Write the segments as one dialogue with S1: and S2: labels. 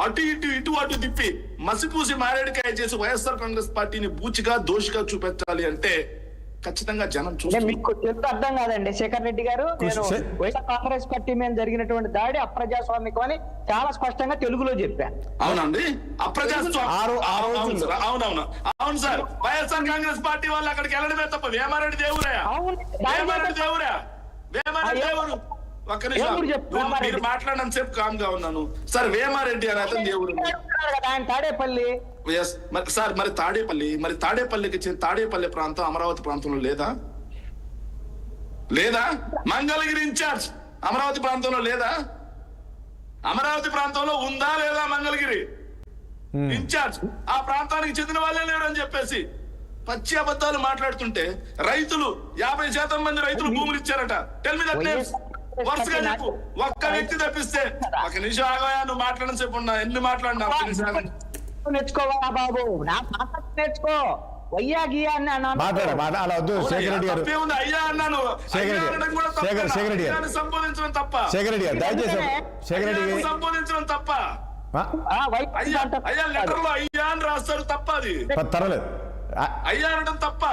S1: అటు అటు తిప్పి మసిపూసి మారేడుకాయ చేసి వైఎస్ఆర్ కాంగ్రెస్ పార్టీని బూచిగా దోషిగా చూపించాలి అంటే ఖచ్చితంగా జనం చూస్తారు.
S2: మీకు తెలుగు అర్థం కాదండి శేఖర్ రెడ్డి గారు, నేను వైఎస్ఆర్ కాంగ్రెస్ పార్టీ మీద జరిగినటువంటి దాడి అప్రజాస్వామికం అని చాలా స్పష్టంగా తెలుగులో చెప్పాను.
S1: అవునండి, అప్రజాస్వామ్యం. అవును సార్, వైఎస్ఆర్ కాంగ్రెస్ పార్టీ వాళ్ళు అక్కడికి వెళ్ళడమే తప్ప వేమారెడ్డి దేవురయ్యా, వేమారెడ్డి దేవుడు. ఒక్క నిమిషం, మీరు మాట్లాడినంత సేపు కామ్ గా ఉన్నాను సార్. వేమారెడ్డి అని అతను దేవుడు
S2: ఆయన తాడేపల్లి.
S1: సార్ మరి తాడేపల్లికి తాడేపల్లి ప్రాంతం అమరావతి ప్రాంతంలో లేదా? మంగళగిరి ఇన్ఛార్జ్ అమరావతి ప్రాంతంలో లేదా? అమరావతి ప్రాంతంలో ఉందా లేదా మంగళగిరి ఇన్ఛార్జ్? ఆ ప్రాంతానికి చెందిన వాళ్ళే లేరు అని చెప్పేసి పచ్చి అబద్ధాలు మాట్లాడుతుంటే రైతులు 50% మంది రైతులు భూములు ఇచ్చారట. Tell me that names. వరుసగా చెప్పు. ఒక్క వ్యక్తి తప్పిస్తే. ఒక నిమిషం ఆగయా, నువ్వు మాట్లాడడం సేపు ఉన్నా ఎన్ని మాట్లాడినా
S2: నేర్చుకోవాలా బాబు, నేర్చుకో. అయ్యా గియా అయ్యా అన్నాను, సంబోధించడం తప్ప, సంబోధించడం తప్ప. అయ్యా లెటర్లో అయ్యా అని రాస్తారు తప్ప, అది అయ్యా అనడం తప్ప.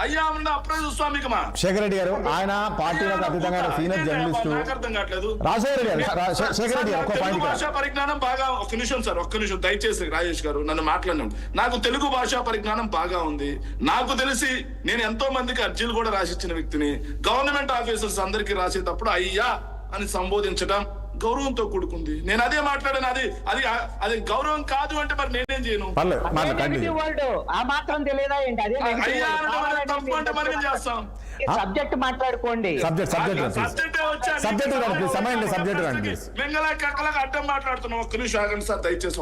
S2: అయ్యా అన్న అప్రజాస్వామికమా?
S3: శేఖర్ రెడ్డి గారు ఆయన పార్టీలకు అతీతంగా సీనియర్ జర్నలిస్ట్.
S1: నాకు అర్థం కావట్లేదు.
S3: భాషా
S1: పరిజ్ఞానం బాగా, ఒక్క నిమిషం దయచేసి రాజేష్ గారు నన్ను మాట్లాడినాం. నాకు తెలుగు భాషా పరిజ్ఞానం బాగా ఉంది. నాకు తెలిసి నేను ఎంతో మందికి అర్జీలు కూడా రాసిచ్చిన వ్యక్తిని. గవర్నమెంట్ ఆఫీసర్స్ అందరికి రాసేటప్పుడు అయ్యా అని సంబోధించడం గౌరవంతో కూడుకుంది. నేను అదే మాట్లాడాను. అది గౌరవం కాదు అంటే మరి నేనేం చేయను?
S2: ఆ మాత్రం తెలియదా ఏంటి? అదే
S1: తప్పు అంటే మరి ఏం చేస్తాం?
S2: సబ్జెక్ట్ మాట్లాడుకోండి.
S1: మెంగళ కక్కలకు అడ్డం మాట్లాడుతున్నాం. ఒక్క నిమిషం ఆగండి సార్, దయచేసి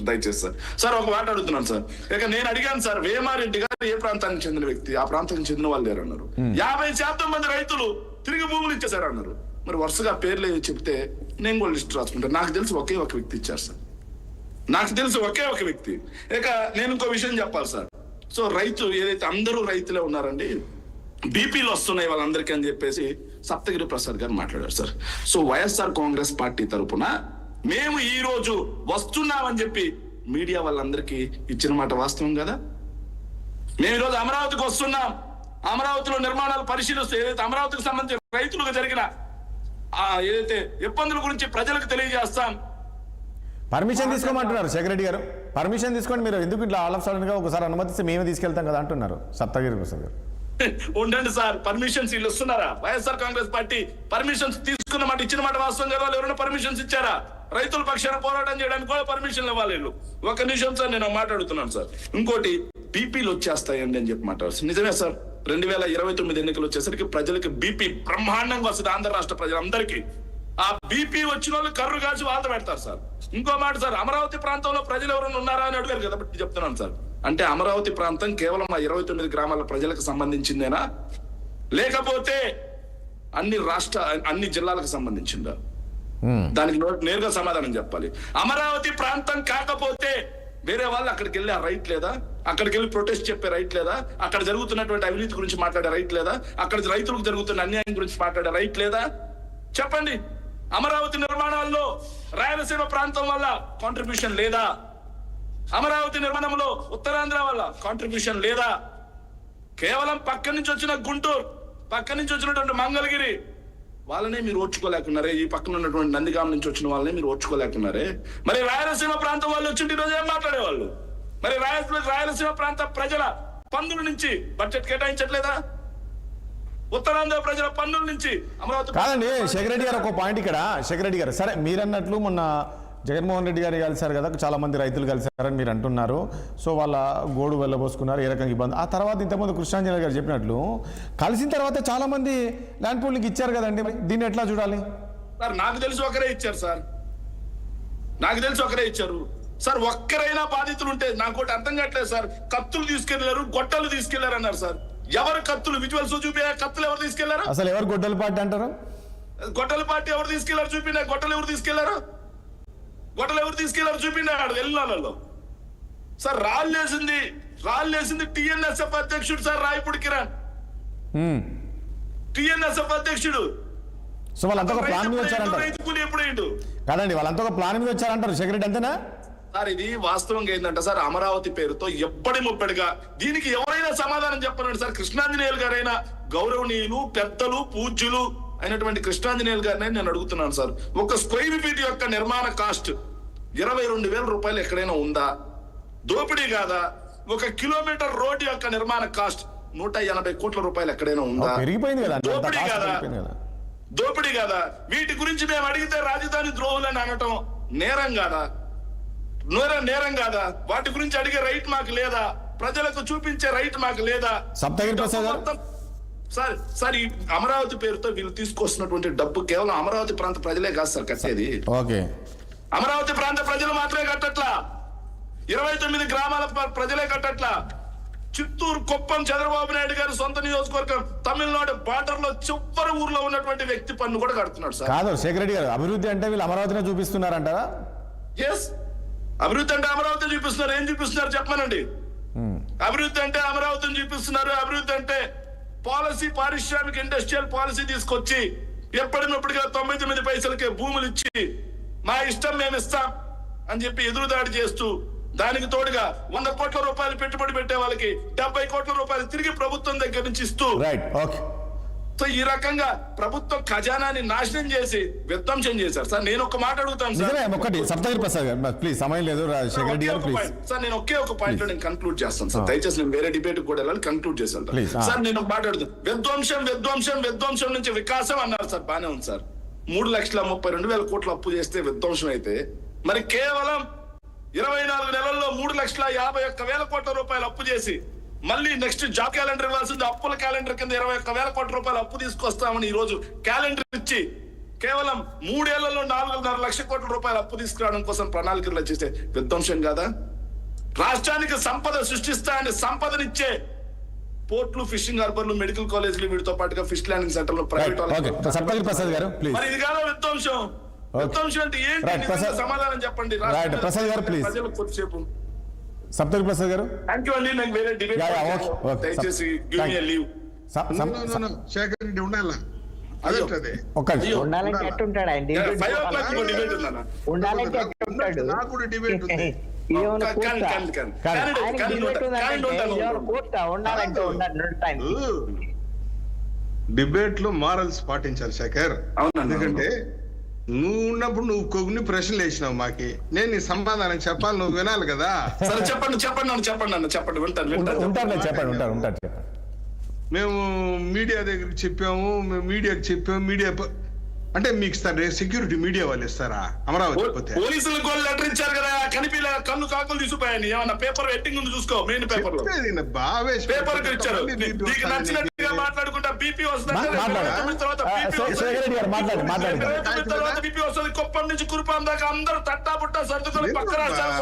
S1: దయచేసి సార్ ఒక మాట అడుగుతున్నాను సార్. ఇక నేను అడిగాను సార్, వేమారెడ్డి గారు ఏ ప్రాంతానికి చెందిన వ్యక్తి? ఆ ప్రాంతానికి చెందిన వాళ్ళు లేరు అన్నారు. 50% మంది రైతులు తిరిగి భూములు ఇచ్చేసారు అన్నారు. మరి వరుసగా పేర్లు చెప్తే నేను కూడా లిస్ట్ రాసుకుంటాను. నాకు తెలిసి ఒకే ఒక వ్యక్తి ఇచ్చారు సార్, నాకు తెలిసి ఒకే ఒక వ్యక్తి. ఇక నేను ఇంకో విషయం చెప్పాలి సార్. సో రైతు ఏదైతే అందరూ రైతులే ఉన్నారండి, బీపీలు వస్తున్నాయి వాళ్ళందరికీ అని చెప్పేసి సప్తగిరి ప్రసాద్ గారు మాట్లాడారు sir. So YSR Congress party తరఫున మేము ఈ రోజు వస్తున్నామని చెప్పి మీడియా వాళ్ళందరికీ ఇచ్చిన మాట వాస్తవం కదా. మేము ఈరోజు అమరావతికి వస్తున్నాం, అమరావతిలో నిర్మాణాలు పరిశీలిస్తూ ఏదైతే అమరావతికి సంబంధించిన రైతులకు జరిగిన ఏదైతే ఇబ్బందుల గురించి ప్రజలకు తెలియజేస్తాం.
S3: పర్మిషన్ తీసుకోమంటున్నారు శేఖర్ రెడ్డి గారు. పర్మిషన్ తీసుకోండి, మీరు ఎందుకు ఇట్లా ఆల్ ఆఫ్ సడన్ గా ఒకసారి అనుమతిస్తే మేమే తీసుకెళ్తాం కదా అంటున్నారు సప్తగిరి ప్రసాద్ గారు.
S1: ఉండండి సార్, పర్మిషన్స్ వీళ్ళు వస్తున్నారా? వైఎస్ఆర్ కాంగ్రెస్ పార్టీ పర్మిషన్స్ తీసుకున్న మాట ఇచ్చిన మాట వాస్తవం కదా. వాళ్ళు ఎవరైనా పర్మిషన్స్ ఇచ్చారా? రైతుల పక్షాన పోరాటం చేయడానికి కూడా పర్మిషన్లు ఇవ్వాలి వీళ్ళు. ఒక నిమిషం సార్, నేను మాట్లాడుతున్నాను సార్. ఇంకోటి, బీపీలు వచ్చేస్తాయండి అని చెప్పి మాట్లాడారు. నిజమే సార్, 2029 ఎన్నికలు వచ్చేసరికి ప్రజలకి బీపీ బ్రహ్మాండంగా వస్తుంది. ఆంధ్ర రాష్ట్ర ప్రజలందరికీ ఆ బీపీ వచ్చిన వాళ్ళు కర్రు కాల్చి వాత పెడతారు సార్. ఇంకో మాట సార్, అమరావతి ప్రాంతంలో ప్రజలు ఎవరైనా ఉన్నారా అని అడిగారు కదా, చెప్తున్నాను సార్. అంటే అమరావతి ప్రాంతం కేవలం ఆ 29 గ్రామాల ప్రజలకు సంబంధించిందేనా, లేకపోతే అన్ని జిల్లాలకు సంబంధించిందా? దానికి నేరుగా సమాధానం చెప్పాలి. అమరావతి ప్రాంతం కాకపోతే వేరే వాళ్ళు అక్కడికి వెళ్ళి ఆ రైట్ లేదా? అక్కడికి వెళ్ళి ప్రొటెస్ట్ చెప్పే రైట్ లేదా? అక్కడ జరుగుతున్నటువంటి అవినీతి గురించి మాట్లాడే రైట్ లేదా? అక్కడ రైతులకు జరుగుతున్న అన్యాయం గురించి మాట్లాడే రైట్ లేదా? చెప్పండి. అమరావతి నిర్మాణాల్లో రాయలసీమ ప్రాంతం వల్ల కాంట్రిబ్యూషన్ లేదా? అమరావతి నిర్మాణంలో ఉత్తరాంధ్ర వల్ల కాంట్రిబ్యూషన్ లేదా? కేవలం పక్క నుంచి వచ్చిన గుంటూరు, పక్క నుంచి వచ్చినటువంటి మంగళగిరి వాళ్ళనే మీరు ఓర్చుకోలేకున్నారే. ఈ పక్కన ఉన్నటువంటి నందిగామ నుంచి వచ్చిన వాళ్ళనే మీరు ఓర్చుకోలేకున్నారే. మరి రాయలసీమ ప్రాంతం వాళ్ళు వచ్చి ఈరోజు ఏం మాట్లాడేవాళ్ళు? మరి రాయలసీమ ప్రాంత ప్రజల పన్నుల నుంచి బడ్జెట్ కేటాయించట్లేదా? ఉత్తరాంధ్ర ప్రజల పన్నుల నుంచి అమరావతి
S3: కాదండి. శేఖర్ రెడ్డి గారు ఒక పాయింట్ ఇక్కడ. శేఖర్ రెడ్డి గారు, సరే మీరన్నట్లు మొన్న జగన్మోహన్ రెడ్డి గారు కలిశారు కదా, చాలా మంది రైతులు కలిశారని మీరు అంటున్నారు. సో వాళ్ళ గోడు వెళ్ళబోసుకున్నారు, ఏ రకంగా ఇబ్బంది. ఆ తర్వాత ఇంతకుముందు కృష్ణాంజలి గారు చెప్పినట్లు కలిసిన తర్వాత చాలా మంది ల్యాండ్ పూలింగ్ ఇచ్చారు కదండి, దీన్ని ఎట్లా చూడాలి?
S1: సార్ నాకు తెలిసి ఒకరే ఇచ్చారు సార్, నాకు తెలిసి ఒకరే ఇచ్చారు సార్. ఒక్కరైనా బాధితులు ఉంటే నాకు అర్థం కావట్లేదు సార్. కత్తులు తీసుకెళ్లారు, గొట్టలు తీసుకెళ్లారు అన్నారు సార్. ఎవరు కత్తులు? విజువల్స్ చూపి కత్తులు ఎవరు తీసుకెళ్లారు?
S3: అసలు ఎవరు గొడ్డల పార్టీ అంటారు?
S1: గొట్టల పార్టీ ఎవరు తీసుకెళ్లారు చూపిన? గొట్టలు ఎవరు తీసుకెళ్లారు? గొట్టలు ఎవరు తీసుకెళ్లారు చూపిండి. ఆడ వెళ్ళినాళ్ళలో సార్ రాళ్ళేసింది టిఎన్ఎస్ఎఫ్ అధ్యక్షుడు సార్ రాయపూడి కిరణ్. టిఎన్ఎస్ఎఫ్ అధ్యక్షుడు
S3: సో వాళ్ళంతా ఒక ప్లాన్ మీద వచ్చారంటారు.
S1: రైతు కూలి ఎప్పుడు అయ్యిండు?
S3: కాదండి, వాళ్ళంతా ఒక ప్లాన్ మీద వచ్చారంటారు. శేఖర్ రెడ్డి అంతేనా?
S1: సార్ ఇది వాస్తవంగా ఏంటంటే సార్, అమరావతి పేరుతో ఎప్పటి ముప్పటిగా దీనికి ఎవరైనా సమాధానం చెప్పనండి సార్. కృష్ణాంజనేయులు గారైనా, గౌరవనీయులు పెద్దలు పూజ్యులు అయినటువంటి కృష్ణాంజనేయులు గారిని నేను అడుగుతున్నాను సార్, ఒక స్క్వేర్ ఫీట్ యొక్క నిర్మాణ కాస్ట్ 22,000 రూపాయలు ఎక్కడైనా ఉందా? దోపిడీ కాదా? ఒక కిలోమీటర్ రోడ్డు యొక్క నిర్మాణ కాస్ట్ 180 కోట్ల రూపాయలు ఎక్కడైనా ఉందా?
S3: పెరిగిపోయింది కదా,
S1: దోపిడీ కాదా? దోపిడీ కాదా? వీటి గురించి మేము అడిగితే రాజధాని ద్రోహులని అనటం నేరం కాదా? నేరం కాదా? వాటి గురించి అడిగే రైట్ మాకు లేదా? ప్రజలకు చూపించే రైట్ మాకు లేదా?
S3: సప్తగిరి ప్రసాద్ గారు,
S1: సార్ ఈ అమరావతి పేరుతో వీళ్ళు తీసుకొస్తున్నటువంటి డబ్బు కేవలం అమరావతి ప్రాంత ప్రజలే కాదు సార్ కట్టేది.
S3: ఓకే,
S1: అమరావతి ప్రాంత ప్రజలు మాత్రమే కట్టట్లా, 29 గ్రామాల ప్రజలే కట్టట్లా. చిత్తూరు, కుప్పం, చంద్రబాబు నాయుడు గారి సొంత నియోజకవర్గం తమిళనాడు బార్డర్ లో చివరి ఊర్లో ఉన్నటువంటి వ్యక్తి పన్ను కూడా కడుతున్నాడు సార్.
S3: కాదు శేఖర్ రెడ్డి గారు, అభివృద్ధి అంటే వీళ్ళు అమరావతినే చూపిస్తున్నారంటారా?
S1: ఎస్, అభివృద్ధి అంటే అమరావతి చూపిస్తున్నారు. ఏం చూపిస్తున్నారు చెప్పమనండి. అభివృద్ధి అంటే అమరావతిని చూపిస్తున్నారు. అభివృద్ధి అంటే పాలసీ, పారిశ్రామిక ఇండస్ట్రియల్ పాలసీ తీసుకొచ్చి ఎప్పటినప్పటిగా 99 పైసలకే భూములు ఇచ్చి మా ఇష్టం మేము ఇస్తాం అని చెప్పి ఎదురుదాడి చేస్తూ, దానికి తోడుగా 100 కోట్ల రూపాయలు పెట్టుబడి పెట్టే వాళ్ళకి 70 కోట్ల రూపాయలు తిరిగి ప్రభుత్వం దగ్గర నుంచి ఇస్తూ,
S3: రైట్, ఓకే.
S1: సో ఈ రకంగా ప్రభుత్వం ఖజానాన్ని నాశనం చేసి విధ్వంసం చేశారు సార్. నేను ఒక మాట అడుగుతాను సార్.
S3: ఒకటి సప్తగిరి ప్రసాద్ గారు ప్లీజ్, సమయం లేదు. శేఖర్ రెడ్డి గారు ప్లీజ్.
S1: సార్ నేను ఒకే ఒక పాయింట్ లో నేను కన్క్లూడ్ చేస్తాను సార్. దయచేసి నేను వేరే డిబేట్ కూడా వెళ్ళాలి, కన్క్లూడ్ చేస్తాను సార్. నేను ఒక మాట అడుగుతాను. విధ్వంసం నుంచి వికాసం అన్నారు సార్, బానే ఉంది సార్. 3,32,000 కోట్ల అప్పు చేస్తే విధ్వంసం అయితే, మరి కేవలం 24 నెలల్లో 3,51,000 కోట్ల రూపాయలు అప్పు చేసి మళ్ళీ నెక్స్ట్ జాబ్ క్యాలెండర్ ఇవ్వాల్సింది అప్పుల క్యాలెండర్ కింద 21,000 కోట్ల రూపాయలు అప్పు తీసుకొస్తామని ఈ రోజు క్యాలెండర్ ఇచ్చి కేవలం 3 ఏళ్లలో 4.5 లక్షల కోట్ల రూపాయలు అప్పు తీసుకురావడం కోసం ప్రణాళికలు రచిస్తే విధ్వంసం కాదా? రాష్ట్రానికి సంపద సృష్టిస్తాయని సంపదనిచ్చే పోర్ట్లు, ఫిషింగ్ హార్బర్లు, మెడికల్ కాలేజీలు, వీటితో పాటుగా ఫిష్ ల్యాండింగ్ సెంటర్లు, ప్రైవేట్
S3: సప్తగిరి ప్రసాద్ గారు ప్లీజ్.
S1: మరి ఇది కాదా విధ్వంసం? విధ్వంసం అంటే ఏంటి? సమాధానం చెప్పండి
S3: ప్రసాద్ గారు ప్లీజ్.
S1: ప్రజలకు కొద్దిసేపు.
S3: సప్తగిరి ప్రసాద్ గారు,
S1: థ్యాంక్ యూ అండి. నాకు వేరే డిబేట్ దయచేసి give me leave.
S4: Shekhar Reddy ఉండాలా? అదేంటది
S2: ఉండాలంటే ఎట్టుంటాడు ఆయన?
S1: డిబేట్ ఉందన్న.
S2: ఉండాలంటే ఎట్టుంటాడు?
S4: నాకు కూడా డిబేట్ ఉంది. డిబేట్ లో మారల్స్ పాటించాలి శేఖర్. ఎందుకంటే నువ్వు ఉన్నప్పుడు నువ్వు కొన్ని ప్రశ్నలు వేసినావు మాకి, నేను నీ సమాధానం చెప్పాలి, నువ్వు వినాలి కదా.
S1: సరే చెప్పండి చెప్పండి
S3: ఉంటారు.
S4: మేము మీడియా దగ్గరికి చెప్పాము, మేము మీడియాకి చెప్పాము. మీడియా అంటే మీకు ఇస్తారు సెక్యూరిటీ, మీడియా వాళ్ళు ఇస్తారా అమరావతి?
S1: పోలీసులు కూడా లెటర్ ఇచ్చారు కదా, కనిపిలే కన్ను కాకులు తీసుకుపోయాయని. ఏమన్నా పేపర్ వెట్టింగ్ ఉంది చూసుకో, మెయిన్ పేపర్ లో పేపర్ ఇచ్చారు. నీకు నచ్చినట్టుగా మాట్లాడుకుంటా బీపీ వస్తుంది, బీపీ వస్తుంది. కుప్పం నుంచి కురుపాం దాకా అందరూ తట్టా పుట్టా సర్దుకొని పక్క రాష్ట్రాలు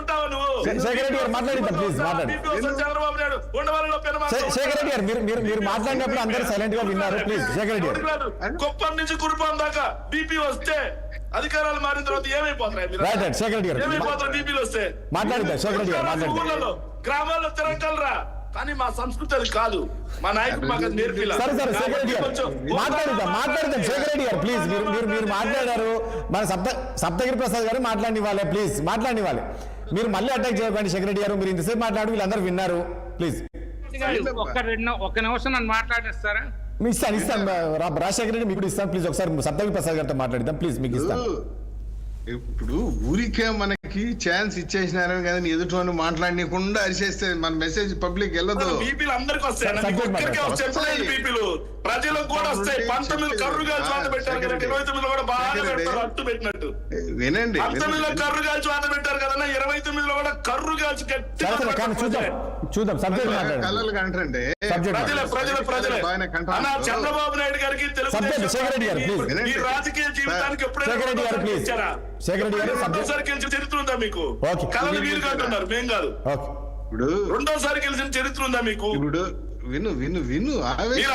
S1: ఉంటావు నువ్వు. చంద్రబాబు నాయుడు ఉండవల్లిలో
S3: మీరు మాట్లాడినప్పుడు అందరూ సైలెంట్ గా విన్నారు ప్లీజ్.
S1: కుప్పం నుంచి కురుపాం దాకా బీపీ వస్తే అధికారాలు మారిన తర్వాత ఏమైపోతారు? బీపీలు వస్తే ఊళ్ళలో గ్రామాల్లో తిరగలరా? కానీ మా సంస్కృతి అది కాదు, మా నాయకుడు మాకు నేర్పిలా.
S3: మాట్లాడదాం శేఖర్ రెడ్డి గారు ప్లీజ్. మీరు మాట్లాడారు, మన సప్తగిరి ప్రసాద్ గారు మాట్లాడినివ్వాలి ప్లీజ్, మాట్లాడినివ్వాలి. మీరు మళ్ళీ అటాక్ చేయకండి శేఖర్ రెడ్డి గారు. మీరు ఇంతసేపు మాట్లాడు, వీళ్ళందరూ విన్నారు ప్లీజ్.
S5: ఒక్క నిమిషం నన్ను మాట్లాడేస్తారా?
S3: ఇస్తాను రాజశేఖర రెడ్డి మీకు ఇస్తాను ప్లీజ్. ఒకసారి సప్తగిరి ప్రసాద్ గారితో మాట్లాడిద్దాం ప్లీజ్, మీకు ఇస్తాను.
S4: ఇప్పుడు ఊరికే మనకి ఛాన్స్ ఇచ్చేసినారని కదా, ఎదుటి మాట్లాడకుండా అరిచేస్తే మన మెసేజ్ పబ్లిక్ వెళ్ళదు.
S1: బీపీలు అందరికి వస్తాయి, బీపీలు ప్రజలకు కూడా వస్తాయి. 19 కర్రుగా వాత పెట్టారు కదా, 29 కూడా బాగా పెడతారు అట్టు పెట్టినట్టు.
S4: వినండి,
S1: 19 కర్రు కాల్చి వాత పెట్టారు కదా, 29 కూడా కర్రు కాల్చి
S3: చూద్దాం.
S4: కళలు కంటే
S1: ప్రజలే చంద్రబాబు నాయుడు గారికి తెలుగు ఈ రాజకీయ జీవితానికి ఎప్పుడైనా రెండోసారి గెలిచిన చరిత్ర ఉందా మీకు? కళలు మీరు కంటున్నారు, మేం కాదు.
S4: ఇప్పుడు
S1: రెండోసారి గెలిచిన చరిత్ర ఉందా మీకు?
S4: ఇప్పుడు విను
S1: మీరు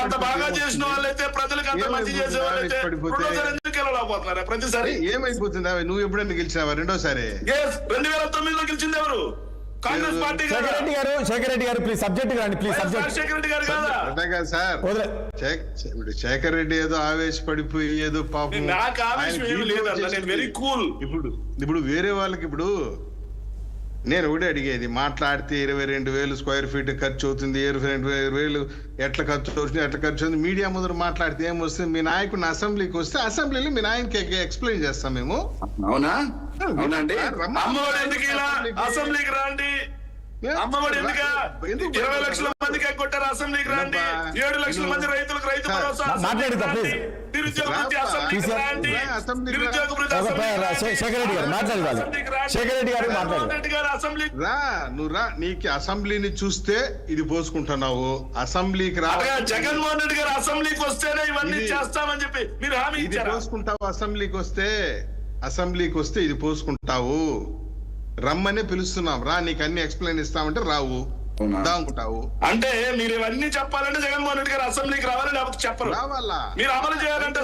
S1: అంత బాగా చేసిన వాళ్ళైతే, ప్రజలకు అంత మంచి చేసే వాళ్ళైతే రెండోసారి ఎందుకు గెలవలేకపోతున్నారా? ప్రతిసారి
S4: ఏమైపోతుంది? నువ్వు ఎప్పుడైనా గెలిచినావా రెండోసారి?
S1: 2009లో గెలిచింది ఎవరు? కాంగ్రెస్ పార్టీ కదా.
S3: శేఖర్ రెడ్డి గారు ప్లీజ్ సబ్జెక్ట్ రండి ప్లీజ్ సబ్జెక్ట్.
S1: రాజశేఖర రెడ్డి గారు కదా.
S4: అదే కదా సార్,
S3: వదిలే
S4: ఇప్పుడు శేఖర్ రెడ్డి ఏదో ఆవేశపడిపోయి ఏదో పాపం
S1: నాకు ఆవేశం ఏమీ లేదన్న, నేను వెరీ కూల్.
S4: ఇప్పుడు వేరే వాళ్ళకి ఇప్పుడు నేను ఒకటి అడిగేది, మాట్లాడితే 22,000 స్క్వేర్ ఫీట్ ఖర్చు అవుతుంది, 22,000 ఎట్లా ఖర్చు అవుతుంది, ఎట్లా ఖర్చు అవుతుంది, మీడియా ముందర మాట్లాడితే ఏమొస్తుంది, మీ నాయకుడిని అసెంబ్లీకి వస్తే అసెంబ్లీలో మీ నాయనకి ఎక్స్ప్లెయిన్ చేస్తాం మేము.
S1: అవునా? అవునండి. అమ్మఒడి ఎందుకు ఇలా అసెంబ్లీకి రాండి, అమ్మఒడి ఎందుకు 20 లక్షల మందికి కొట్టారు, అసెంబ్లీకి రాండి. 7 లక్షల మంది రైతులకు రైతు భరోసా, నిరుద్యోగ వృత్తి అసెంబ్లీకి రాండి, నిరుద్యోగ వృత్తి
S3: శేఖర్ రెడ్డి గారు మాట్లాడాలి. శేఖర్ రెడ్డి గారు
S1: గారు అసెంబ్లీ
S4: రా, నువ్వు రా, నీకు అసెంబ్లీని చూస్తే ఇది పోసుకుంటున్నావు, అసెంబ్లీకి రా.
S1: జగన్మోహన్ రెడ్డి గారు అసెంబ్లీకి వస్తేనే ఇవన్నీ చేస్తామని చెప్పి మీరు హామీ
S4: ఇది
S1: ఇచ్చారు.
S4: పోసుకుంటావు, అసెంబ్లీకి వస్తే ఇది పోసుకుంటావు, రమ్మనే పిలుస్తున్నాం, రా నీకు అన్ని ఎక్స్ప్లెయిన్ ఇస్తామంటే రావు, దాంకుంటావు.
S1: అంటే మీరు ఇవన్నీ చెప్పాలంటే జగన్మోహన్ రెడ్డి గారు అసెంబ్లీకి రావాలి, లేకపోతే చెప్పరు.
S4: రావాలా?
S1: మీరు అమలు చేయాలంటే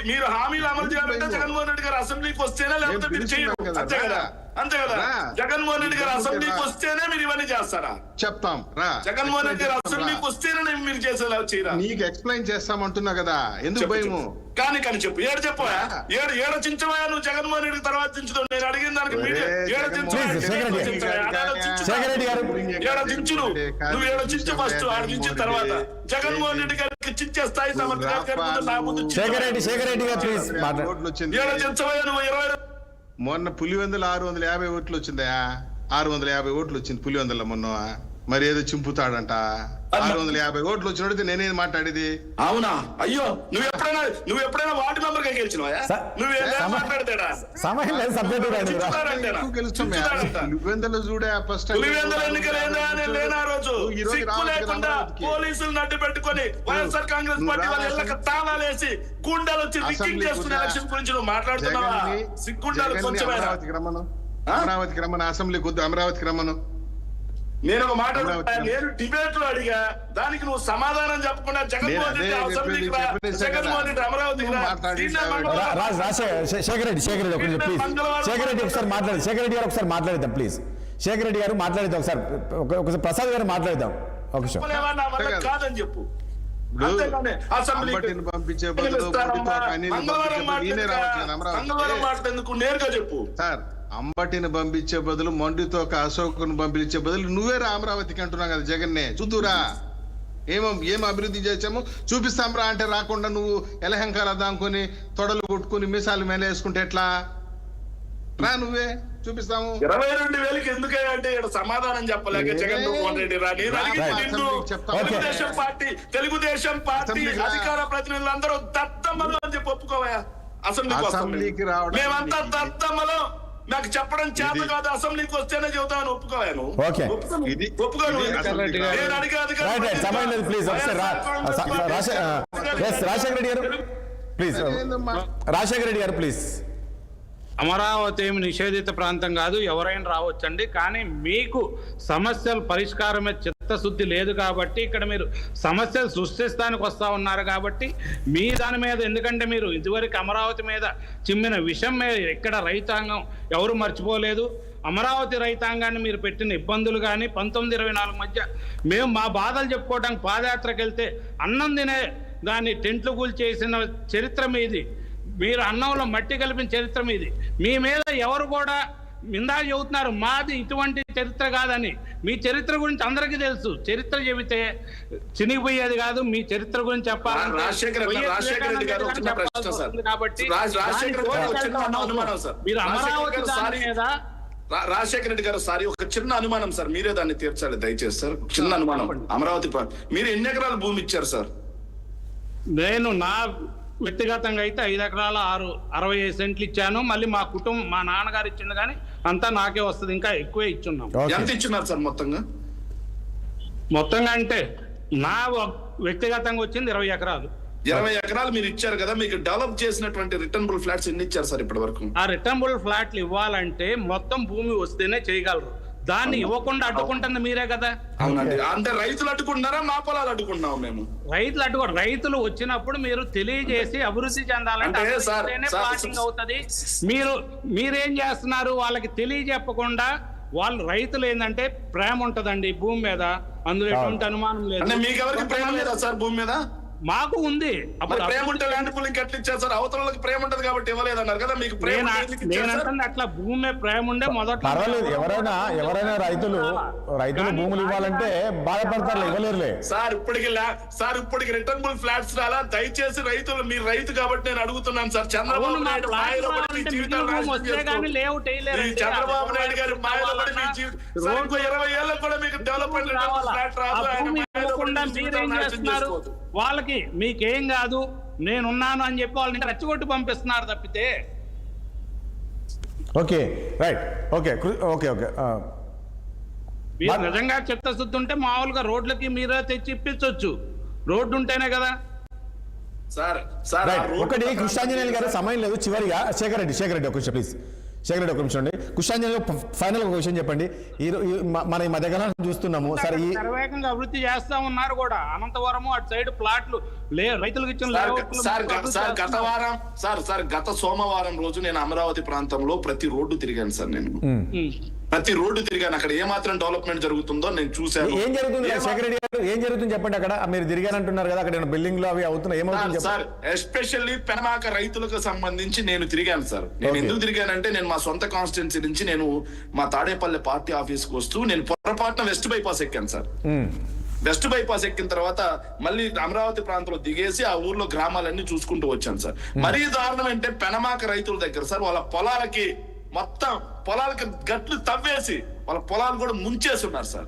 S1: మీరు హామీలు అమలు చేయాలంటే జగన్మోహన్ రెడ్డి గారు అసెంబ్లీకి వస్తేనే, లేకపోతే మీరు చేయరు. అంతే కదా, అంతే కదా. జగన్మోహన్ రెడ్డి గారు అసెంబ్లీకి వస్తేనే మీరు ఇవన్నీ చేస్తారా?
S4: చెప్తాం రా.
S1: జగన్మోహన్ రెడ్డి గారు అసెంబ్లీకి వస్తేనే మీరు చేసేలా చేయరా?
S4: నీకు ఎక్స్ప్లెయిన్ చేస్తామంటున్నా కదా, ఎందుకు భయము?
S1: కానీ చెప్పు, ఏడు చెప్పవా, ఏడ చించవా నువ్వు జగన్మోహన్ రెడ్డి తర్వాత చించుతావు. నేను అడిగిన దానికి మీడియా ఏడ చించు, ఏడ చించు, నువ్వు ఏడ చించు ఫస్ట్, ఆడ చించిన తర్వాత జగన్మోహన్ రెడ్డి గారికి చించే స్థాయి ఏడ చించవా నువ్వు. 20
S4: మొన్న పులివెందుల 650 ఓట్లు వచ్చిందా? 650 ఓట్లు వచ్చింది పులివెందుల మొన్న. మరి ఏదో చింపుతాడంట. 650 ఓట్లు వచ్చినట్టు నేనేది మాట్లాడేది?
S1: అవునా? అయ్యో, నువ్వు ఎప్పుడైనా వార్డు మెంబర్ గా గెలిచినవా? మాట్లాడతాడా?
S4: పులివెందులు చూడే ఫస్ట్
S1: పులివెందుల ఎన్నికలేదా లేనా రోజు సిక్కు లేకుండా పోలీసులు అడ్డు పెట్టుకొని వైఎస్ఆర్ కాంగ్రెస్ పార్టీ వాళ్ళ ఇళ్ళకి తాళాలేసి గుండాలు వచ్చి రిగ్గింగ్ చేస్తున్న ఎలక్షన్ గురించి నువ్వు మాట్లాడుతున్నావా? సిగ్గుండాలు కొంచెం
S4: అమరావతికి రమ్మను, అసెంబ్లీకి వద్దు, అమరావతికి రమ్మను.
S1: నేను ఒక మాట నేను డిబేట్ లో అడిగా, దానికి నువ్వు సమాధానం చెప్పకుండా జగన్మోహన్ రెడ్డి అసెంబ్లీకి రా, జగన్మోహన్ రెడ్డి అమరావతికి రా.
S3: శేఖర్ రెడ్డి ప్లీజ్, శేఖర్ రెడ్డి ఒకసారి మాట్లాడదు, శేఖర్ రెడ్డి గారు ఒకసారి మాట్లాడేద్దాం ప్లీజ్, శేఖర్ రెడ్డి గారు మాట్లాడేద్దాం ఒకసారి, ప్రసాద్ గారు మాట్లాడేద్దాం ఒక నిమిషం.
S1: కాదని చెప్పు.
S4: పంపించే
S1: మాట్లాడేందుకు నేరుగా చెప్పు
S4: సార్. అంబటిని పంపించే బదులు మండితో అశోక్ను పంపించే బదులు నువ్వే రా అమరావతికి అంటున్నావు కదా జగన్నే. చూద్దురా ఏం అభివృద్ధి చేసాము చూపిస్తాం రా అంటే రాకుండా నువ్వు ఎలహంకాల దాంకొని తొడలు కొట్టుకుని మీసాలు మేలేసుకుంటే ఎట్లా? రా, నువ్వే చూపిస్తాము.
S1: 22,000కి ఎందుకే అంటే సమాధానం చెప్పలేక జగన్మోహన్ రెడ్డి రా. తెలుగుదేశం పార్టీ అధికార ప్రతినిధులందరూ దత్తమ్మలు అని చెప్పి ఒప్పుకోవా?
S4: అసెంబ్లీకి రావడం
S1: మేమంతా దత్తమ్మలు, నాకు చెప్పడం చేత కాదు, అసెంబ్లీకి వస్తేనే చెబుతామని ఒప్పుకోవాను. ఒప్పుకోను.
S3: రాజశేఖర రెడ్డి గారు ప్లీజ్.
S5: అమరావతి ఏమి నిషేధిత ప్రాంతం కాదు, ఎవరైనా రావచ్చండి. కానీ మీకు సమస్యల పరిష్కారమే చిత్తశుద్ధి లేదు కాబట్టి ఇక్కడ మీరు సమస్యలు సృష్టిస్తానికి వస్తూ ఉన్నారు కాబట్టి మీ దాని మీద, ఎందుకంటే మీరు ఇదివరకు అమరావతి మీద చిమ్మిన విషయం మీద ఇక్కడ రైతాంగం ఎవరు మర్చిపోలేదు. అమరావతి రైతాంగాన్ని మీరు పెట్టిన ఇబ్బందులు కానీ 1924 మధ్య మేము మా బాధలు చెప్పుకోవడానికి పాదయాత్రకు వెళ్తే అన్నం తినే దాన్ని టెంట్లు కూల్చేసిన చరిత్ర మీది, మీరు అన్నంలో మట్టి కలిపిన చరిత్ర మీది. మీ మీద ఎవరు కూడా ఇందాక చెబుతున్నారు మాది ఇటువంటి చరిత్ర కాదని. మీ చరిత్ర గురించి అందరికీ తెలుసు. చరిత్ర చెబితే చినిగిపోయేది కాదు, మీ చరిత్ర గురించి చెప్పాలంటే కాబట్టి మీరు అమరావతి దాని మీద.
S1: రాజశేఖర రెడ్డి గారు సారీ, ఒక చిన్న అనుమానం సార్, మీరే దాన్ని తీర్చాలి దయచేసి సార్. చిన్న అనుమానం, అమరావతి మీరు ఎన్ని ఎకరాల భూమి ఇచ్చారు సార్?
S5: నేను నా వ్యక్తిగతంగా అయితే 5 ఎకరాల 65 సెంట్లు ఇచ్చాను. మళ్ళీ మా కుటుంబం, మా నాన్నగారు ఇచ్చింది కానీ అంతా నాకే వస్తుంది, ఇంకా ఎక్కువే ఇచ్చున్నాం.
S1: ఎంత ఇచ్చున్నారు సార్ మొత్తంగా?
S5: మొత్తంగా అంటే నా వ్యక్తిగతంగా వచ్చింది 20 ఎకరాలు.
S1: 20 ఎకరాలు మీరు ఇచ్చారు కదా, మీకు డెవలప్ చేసినటువంటి రిటర్నబుల్ ఫ్లాట్స్ ఎన్ని ఇచ్చారు సార్ ఇప్పటి వరకు?
S5: ఆ రిటర్నబుల్ ఫ్లాట్లు ఇవ్వాలంటే మొత్తం భూమి వస్తేనే చేయగలరు. దాన్ని ఇవ్వకుండా అడ్డుకుంటుంది మీరే కదా.
S1: అవునండి, అంటే రైతులు అడ్డుకుంటున్నారా, మా పొలాలు అడ్డుకుంటున్నాం మేము?
S5: రైతులు వచ్చినప్పుడు మీరు తెలియజేసి అభివృద్ధి చెందాలంటే ప్లాటింగ్ అవుతుంది. మీరేం చేస్తున్నారు, వాళ్ళకి తెలియజెప్పకుండా వాళ్ళు రైతులు ఏంటంటే ప్రేమ ఉంటదండి భూమి మీద, అందులో ఎటువంటి అనుమానం లేదు.
S1: అంటే మీకు ఎవరికి ప్రేమ లేదా సార్ భూమి మీద?
S5: మాకు ఉంది.
S1: మరి ప్రేమ ఉంటే ల్యాండ్ పూలింగ్ ఎట్లా ఇచ్చారు సార్? అవతల వాళ్ళకి ప్రేమ ఉంటది కాబట్టి ఇవ్వలేదన్నారు కదా, మీకు ప్రేమ ఉంటే ఎందుకు ఇచ్చారు సార్?
S5: నేనంటే అట్లా భూమి మీద ప్రేమ ఉండే మొదట
S3: పర్వాలేదు, ఎవరైనా రైతులు భూములు ఇవ్వాలంటే బాధపడతారు, ఇవ్వలేరులే
S1: సార్. ఇప్పటికి రిటర్నబుల్ ఫ్లాట్స్ రాలా? దయచేసి రైతులు, మీరు రైతు కాబట్టి నేను అడుగుతున్నాను సార్. చంద్రబాబు నాయుడు మాయలో పడి మీ జీవితాలు నాశనం చేసుకోవద్దు. చంద్రబాబు నాయుడు గారి మాయలో పడి మీ జీవితం ఇంకో 20 ఏళ్ళకు కూడా మీకు డెవలప్మెంట్ ఫ్లాట్ రాదు. ఆయన మాయలో పడి మీ జీవితాలు నాశనం చేసుకోవద్దు.
S5: వాళ్ళకి మీకేం కాదు నేనున్నాను అని చెప్పి వాళ్ళని రెచ్చగొట్టి పంపిస్తున్నారు తప్పితే.
S3: Okay right, okay okay okay.
S5: మీరు నిజంగా చిత్తశుద్ధి ఉంటే మామూలుగా రోడ్లకి మీరే తెచ్చి ఇప్పించవచ్చు, రోడ్డు ఉంటేనే కదా
S1: సార్.
S3: ఒకటి కృష్ణాంజనేయులు గారు, సమయం లేదు, చివరిగా శేఖర్ రెడ్డి ఒక నిమిషం ప్లీజ్. శేఖర్ రెడ్డి ఒక నిమిషం అండి. కృష్ణాంజనేయులు ఫైనల్ ఒక విషయం చెప్పండి. మన ఈ మధ్యకాలం చూస్తున్నాము సార్, ఈ
S5: శరవేగంగా అభివృద్ధి చేస్తా ఉన్నారు కూడా. అనంతవరము అటు సైడ్ ప్లాట్లు రైతులకు ఇచ్చిన
S1: గత సోమవారం రోజు నేను అమరావతి ప్రాంతంలో ప్రతి రోడ్డు తిరిగాను సార్. ప్రతి రోడ్డు తిరిగాను. అక్కడ ఏమాత్రం డెవలప్మెంట్ జరుగుతుందో నేను చూశాను.
S3: ఏం జరుగుతుంది శేఖర్ రెడ్డి గారు, ఏం జరుగుతుంది చెప్పండి. అక్కడ మీరు తిరిగానంటున్నారు కదా, అక్కడ బిల్డింగ్ లో అవి అవుతున్నాయి, ఏమవుతుంది
S1: సార్? ఎస్పెషల్లీ పెనమాక రైతులకు సంబంధించి నేను తిరిగాను సార్. నేను ఎందుకు తిరిగానంటే, నేను మా సొంత కాన్స్టిట్యున్సీ నుంచి నేను మా తాడేపల్లి పార్టీ ఆఫీస్ కు వస్తూ నేను పొరపాటున వెస్ట్ బైపాస్ ఎక్కాను సార్. వెస్ట్ బైపాస్ ఎక్కిన తర్వాత మళ్ళీ అమరావతి ప్రాంతంలో దిగేసి ఆ ఊర్లో గ్రామాలన్నీ చూసుకుంటూ వచ్చాను సార్. మరీ దారుణం అంటే పెనమాక రైతుల దగ్గర సార్, వాళ్ళ పొలాలకి గట్లు తవ్వేసి వాళ్ళ పొలాలు కూడా ముంచేసి ఉన్నారు సార్.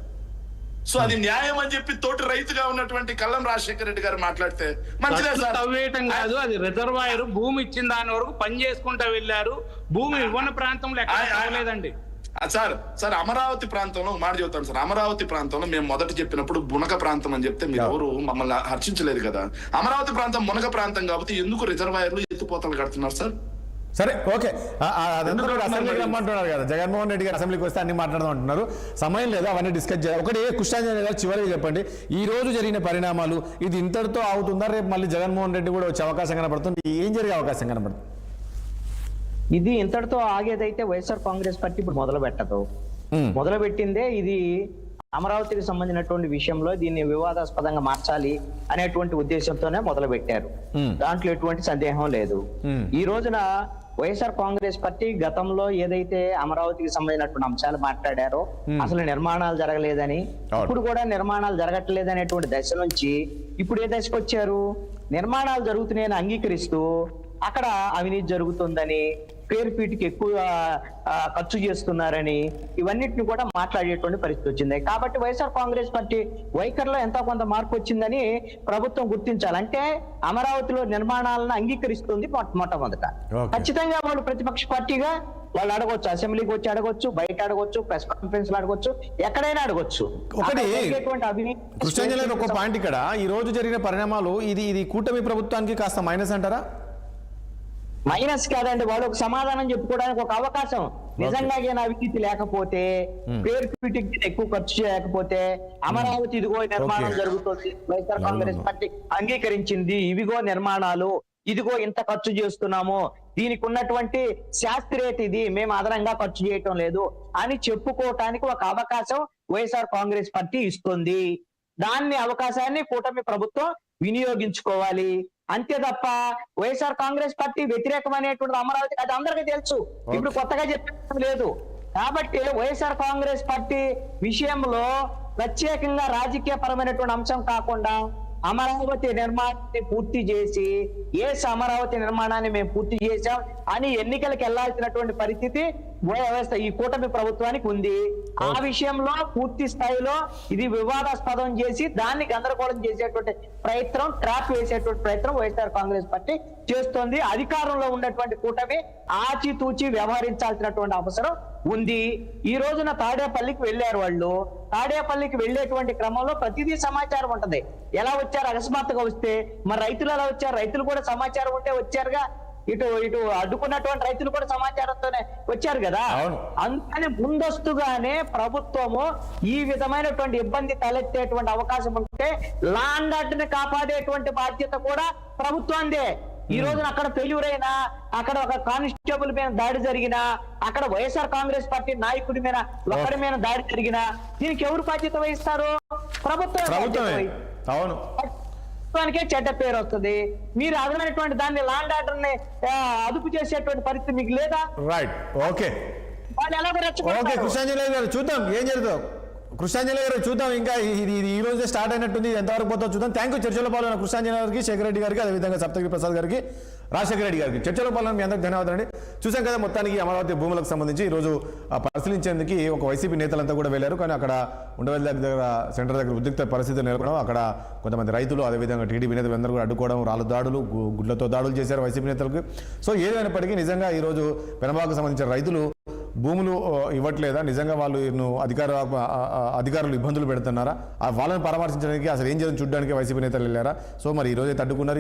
S1: సో అది న్యాయం అని చెప్పి తోటి రైతుగా ఉన్నటువంటి కల్లం రాజశేఖర రెడ్డి గారు మాట్లాడితే మంచిదే సార్.
S5: తవ్వేయటం కాదు, అది రిజర్వాయర్. భూమి ఇచ్చిన దాని వరకు పని చేసుకుంటూ వెళ్ళారు. భూమి ఇవ్వని ప్రాంతంలో ఎక్కడ లేదండి
S1: సార్. అమరావతి ప్రాంతంలో మాట చెబుతాను సార్. అమరావతి ప్రాంతంలో మేము మొదట చెప్పినప్పుడు మునక ప్రాంతం అని చెప్తే మీరు ఎవరు మమ్మల్ని హర్షించలేదు కదా. అమరావతి ప్రాంతం మునక ప్రాంతం కాబట్టి ఎందుకు రిజర్వాయర్లు ఎత్తిపోతలు కడుతున్నారు సార్?
S3: సరే ఓకే, అసెంబ్లీకి రమ్మంటున్నారు కదా, జగన్మోహన్ రెడ్డి గారు అసెంబ్లీకి వస్తే అన్ని మాట్లాడదాం అంటున్నారు. సమయం లేదు, అవన్నీ డిస్కస్ చేయాలి. ఒకటి కృష్ణాంజనేయులు గారు చివరిగా చెప్పండి, ఈ రోజు జరిగిన పరిణామాలు ఇది ఇంతటితో అవుతుందా? రేపు మళ్ళీ జగన్మోహన్ రెడ్డి కూడా వచ్చే అవకాశం కనబడుతుంది? ఏం జరిగే అవకాశం కనబడుతుంది?
S2: ఇది ఇంతటితో ఆగేదైతే వైఎస్ఆర్ కాంగ్రెస్ పార్టీ ఇప్పుడు మొదలు పెట్టిందే ఇది అమరావతికి సంబంధించినటువంటి విషయంలో దీన్ని వివాదాస్పదంగా మార్చాలి అనేటువంటి ఉద్దేశంతోనే మొదలు పెట్టారు. దాంట్లో ఎటువంటి సందేహం లేదు. ఈ రోజున వైఎస్ఆర్ కాంగ్రెస్ పార్టీ గతంలో ఏదైతే అమరావతికి సంబంధించినటువంటి అంశాలు మాట్లాడారో, అసలు నిర్మాణాలు జరగలేదని, ఇప్పుడు కూడా నిర్మాణాలు జరగట్లేదు అనేటువంటి దశ నుంచి ఇప్పుడు ఏ దశకు వచ్చారు? నిర్మాణాలు జరుగుతున్నాయని అంగీకరిస్తూ అక్కడ అవినీతి జరుగుతుందని, పేరు పీటికి ఎక్కువ ఖర్చు చేస్తున్నారని, ఇవన్నిటిని కూడా మాట్లాడేటువంటి పరిస్థితి వచ్చింది. కాబట్టి వైఎస్ఆర్ కాంగ్రెస్ పార్టీ వైఖరిలో ఎంతో కొంత మార్పు వచ్చిందని ప్రభుత్వం గుర్తించాలంటే అమరావతిలో నిర్మాణాలను అంగీకరిస్తుంది మొట్టమొదట. ఖచ్చితంగా వాళ్ళు ప్రతిపక్ష పార్టీగా వాళ్ళు అడగొచ్చు, అసెంబ్లీకి వచ్చి అడగొచ్చు, బయట అడగొచ్చు, ప్రెస్ కాన్ఫరెన్స్ లో అడగొచ్చు, ఎక్కడైనా అడగొచ్చు.
S3: ఒకటి కృష్ణాంజలి ఒక పాయింట్, ఇక్కడ ఈ రోజు జరిగిన పరిణామాలు ఇది కూటమి ప్రభుత్వానికి కాస్త మైనస్ అంటారా?
S2: మైనస్ కాదండి, వాళ్ళు ఒక సమాధానం చెప్పుకోవడానికి ఒక అవకాశం. నిజంగా అవినీతి లేకపోతే, పేరు పీటికి ఎక్కువ ఖర్చు చేయకపోతే, అమరావతి ఇదిగో నిర్మాణం జరుగుతుంది, వైఎస్ఆర్ కాంగ్రెస్ పార్టీ అంగీకరించింది, ఇవిగో నిర్మాణాలు, ఇదిగో ఇంత ఖర్చు చేస్తున్నాము, దీనికి ఉన్నటువంటి శాస్త్రీయత ఇది, మేము అదనంగా ఖర్చు చేయటం లేదు అని చెప్పుకోవటానికి ఒక అవకాశం వైఎస్ఆర్ కాంగ్రెస్ పార్టీ ఇస్తుంది. అవకాశాన్ని కూటమి ప్రభుత్వం వినియోగించుకోవాలి. అంతే తప్ప వైఎస్ఆర్ కాంగ్రెస్ పార్టీ వ్యతిరేకమైనటువంటి అమరావతికి అది అందరికీ తెలుసు, ఇప్పుడు కొత్తగా చెప్పడం లేదు. కాబట్టి వైఎస్ఆర్ కాంగ్రెస్ పార్టీ విషయంలో ప్రత్యేకంగా రాజకీయ పరమైనటువంటి అంశం కాకుండా అమరావతి నిర్మాణాన్ని పూర్తి చేసి, అమరావతి నిర్మాణాన్ని మేము పూర్తి చేశాం అని ఎన్నికలకు వెళ్లాల్సినటువంటి పరిస్థితి ఈ కూటమి ప్రభుత్వానికి ఉంది. ఆ విషయంలో పూర్తి స్థాయిలో ఇది వివాదాస్పదం చేసి దాన్ని గందరగోళం చేసేటువంటి ప్రయత్నం, ట్రాప్ వేసేటువంటి ప్రయత్నం వైఎస్ఆర్ కాంగ్రెస్ పార్టీ చేస్తోంది. అధికారంలో ఉన్నటువంటి కూటమి ఆచితూచి వ్యవహరించాల్సినటువంటి అవసరం ఉంది. ఈ రోజున తాడేపల్లికి వెళ్ళారు వాళ్ళు. తాడేపల్లికి వెళ్లేటువంటి క్రమంలో ప్రతిదీ సమాచారం ఉంటది. ఎలా వచ్చారు? అకస్మాత్తుగా వస్తే మరి రైతులు ఎలా వచ్చారు? రైతులు కూడా సమాచారం ఉంటే వచ్చారుగా. ఇటు అడ్డుకున్నటువంటి రైతులు కూడా సమాచారంతోనే వచ్చారు కదా. అందుకని ముందస్తుగానే ప్రభుత్వము ఈ విధమైనటువంటి ఇబ్బంది తలెత్తేటువంటి అవకాశం ఉంటే లా అండ్ ఆర్డర్ని కాపాడేటువంటి బాధ్యత కూడా ప్రభుత్వాందే. ఈ రోజున అక్కడ ఫెయిల్యూర్ అయినా, అక్కడ ఒక కానిస్టేబుల్ మీద దాడి జరిగినా, అక్కడ వైఎస్ఆర్ కాంగ్రెస్ పార్టీ నాయకుడి మీద ఒకరి మీద దాడి జరిగినా దీనికి ఎవరు బాధ్యత వహిస్తారు?
S3: ప్రభుత్వమే. అవును,
S2: ప్రభుత్వానికే చెడ్డ పేరు వస్తుంది. మీరు అదనమైనటువంటి దాన్ని లాండ్ ఆర్డర్ ని అదుపు చేసేటువంటి పరిస్థితి మీకు లేదా?
S3: రైట్. ఓకే
S2: వాళ్ళు ఎలాగో
S3: ఓకే
S2: రెచ్చగొడతారు.
S3: కృష్ణాంజలి గారు చూద్దాం ఏం జరుగుతుందో. కృష్ణాంజలి గారు చూద్దాం, ఇంకా ఇది ఈ రోజే స్టార్ట్ అయినట్టుంది, ఎంతవరకు పోతుందో చూద్దాం. Thank you. చర్చలో పాల్గొన్న కృష్ణాంజలి గారికి, శేఖర్ రెడ్డి గారికి, అదేవిధంగా సప్తగిరి ప్రసాద్ గారికి, రాజశేఖర రెడ్డి గారికి చర్చలో పాల్గొన్న మీ అందరికి ధన్యవాదాలు అండి. చూసాం కదా, మొత్తానికి అమరావతి భూములకు సంబంధించి ఈరోజు పరిశీలించేందుకు ఒక వైసీపీ నేతలంతా కూడా వెళ్ళారు. కానీ అక్కడ ఉండవల్లి దగ్గర సెంటర్ దగ్గర ఉద్రిక్త పరిస్థితులు నెలకొనడం, అక్కడ కొంతమంది రైతులు, అదేవిధంగా టీడీపీ నేతలు అందరూ కూడా అడ్డుకోవడం, రాళ్ళ దాడులు, గుడ్లతో దాడులు చేశారు వైసీపీ నేతలకు. సో ఏదైనప్పటికీ నిజంగా ఈరోజు పెనబాకు సంబంధించిన రైతులు భూములు ఇవ్వట్లేదా, నిజంగా వాళ్ళు అధికారులు ఇబ్బందులు పెడుతున్నారా, వాళ్ళని పరామర్శించడానికి అసలు ఏం చేయాలని చూడడానికి వైసీపీ నేతలు వెళ్ళారా? సో మరి ఈ రోజే తట్టుకున్నారు.